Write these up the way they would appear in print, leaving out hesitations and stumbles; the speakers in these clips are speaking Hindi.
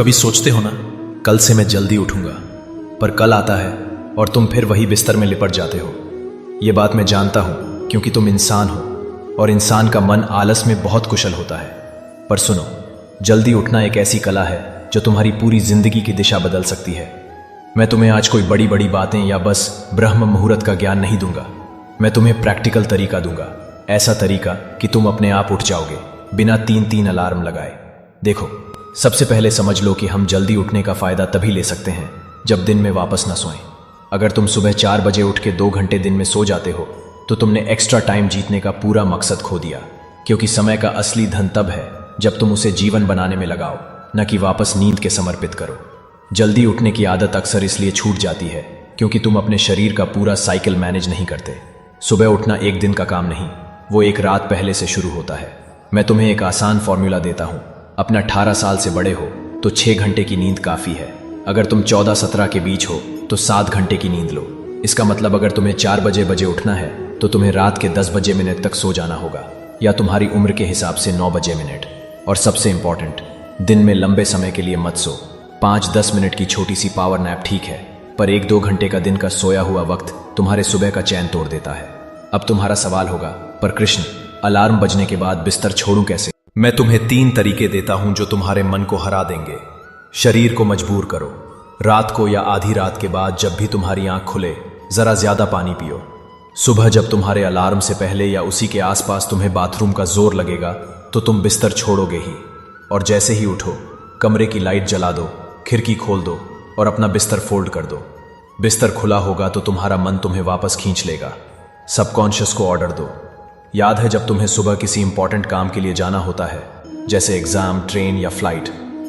कभी सोचते हो ना, कल से मैं जल्दी उठूंगा, पर कल आता है और तुम फिर वही बिस्तर में लिपट जाते हो। ये बात मैं जानता हूं क्योंकि तुम इंसान हो और इंसान का मन आलस में बहुत कुशल होता है। पर सुनो, जल्दी उठना एक ऐसी कला है जो तुम्हारी पूरी जिंदगी की दिशा बदल सकती है। मैं तुम्हें आज कोई बड़ी बड़ी बातें या बस ब्रह्म मुहूर्त का ज्ञान नहीं दूंगा। मैं तुम्हें प्रैक्टिकल तरीका दूंगा, ऐसा तरीका कि तुम अपने आप उठ जाओगे बिना 3-3 अलार्म लगाए। देखो, सबसे पहले समझ लो कि हम जल्दी उठने का फायदा तभी ले सकते हैं जब दिन में वापस न सोएं। अगर तुम सुबह 4 बजे उठ के 2 घंटे दिन में सो जाते हो तो तुमने एक्स्ट्रा टाइम जीतने का पूरा मकसद खो दिया, क्योंकि समय का असली धन तब है जब तुम उसे जीवन बनाने में लगाओ, न कि वापस नींद के समर्पित करो। जल्दी उठने की आदत अक्सर इसलिए छूट जाती है क्योंकि तुम अपने शरीर का पूरा साइकिल मैनेज नहीं करते। सुबह उठना एक दिन का काम नहीं, वो एक रात पहले से शुरू होता है। मैं तुम्हें एक आसान फॉर्मूला देता हूं। अपने 18 साल से बड़े हो तो 6 घंटे की नींद काफी है। अगर तुम 14-17 के बीच हो तो 7 घंटे की नींद लो। इसका मतलब अगर तुम्हें 4 बजे उठना है तो तुम्हें रात के 10 बजे मिनट तक सो जाना होगा, या तुम्हारी उम्र के हिसाब से 9 बजे मिनट। और सबसे इंपॉर्टेंट, दिन में लंबे समय के लिए मत सो। 5-10 मिनट की छोटी सी पावर नैप ठीक है, पर 1-2 घंटे का दिन का सोया हुआ वक्त तुम्हारे सुबह का चैन तोड़ देता है। अब तुम्हारा सवाल होगा, पर कृष्ण, अलार्म बजने के बाद बिस्तर छोड़ूं कैसे? मैं तुम्हें 3 तरीके देता हूं जो तुम्हारे मन को हरा देंगे। शरीर को मजबूर करो। रात को या आधी रात के बाद जब भी तुम्हारी आंख खुले, जरा ज्यादा पानी पियो। सुबह जब तुम्हारे अलार्म से पहले या उसी के आसपास तुम्हें बाथरूम का जोर लगेगा तो तुम बिस्तर छोड़ोगे ही। और जैसे ही उठो, कमरे की लाइट जला दो, खिड़की खोल दो और अपना बिस्तर फोल्ड कर दो। बिस्तर खुला होगा तो तुम्हारा मन तुम्हें वापस खींच लेगा। सबकॉन्शियस को ऑर्डर दो। याद है जब तुम्हें सुबह किसी इंपॉर्टेंट काम के लिए जाना होता है, जैसे एग्जाम, ट्रेन या फ्लाइट,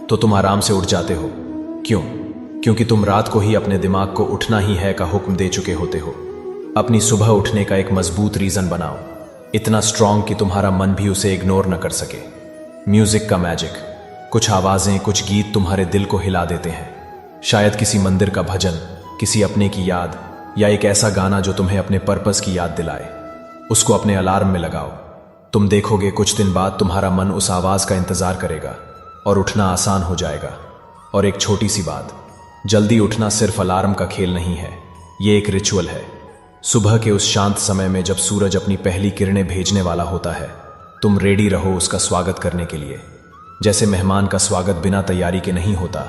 तो तुम आराम से उठ जाते हो। क्यों? क्योंकि तुम रात को ही अपने दिमाग को उठना ही है का हुक्म दे चुके होते हो। अपनी सुबह उठने का एक मजबूत रीजन बनाओ, इतना स्ट्रांग कि तुम्हारा मन भी उसे इग्नोर न कर सके। म्यूजिक का मैजिक। कुछ आवाजें, कुछ गीत तुम्हारे दिल को हिला देते हैं। शायद किसी मंदिर का भजन, किसी अपने की याद, या एक ऐसा गाना जो तुम्हें अपने पर्पस की याद दिलाए। उसको अपने अलार्म में लगाओ। तुम देखोगे कुछ दिन बाद तुम्हारा मन उस आवाज का इंतजार करेगा और उठना आसान हो जाएगा। और एक छोटी सी बात, जल्दी उठना सिर्फ अलार्म का खेल नहीं है, ये एक रिचुअल है। सुबह के उस शांत समय में जब सूरज अपनी पहली किरणें भेजने वाला होता है, तुम रेडी रहो उसका स्वागत करने के लिए। जैसे मेहमान का स्वागत बिना तैयारी के नहीं होता,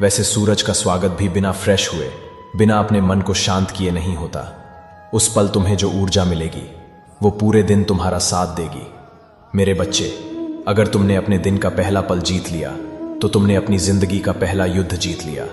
वैसे सूरज का स्वागत भी बिना फ्रेश हुए, बिना अपने मन को शांत किए नहीं होता। उस पल तुम्हें जो ऊर्जा मिलेगी वो पूरे दिन तुम्हारा साथ देगी। मेरे बच्चे, अगर तुमने अपने दिन का पहला पल जीत लिया तो तुमने अपनी जिंदगी का पहला युद्ध जीत लिया।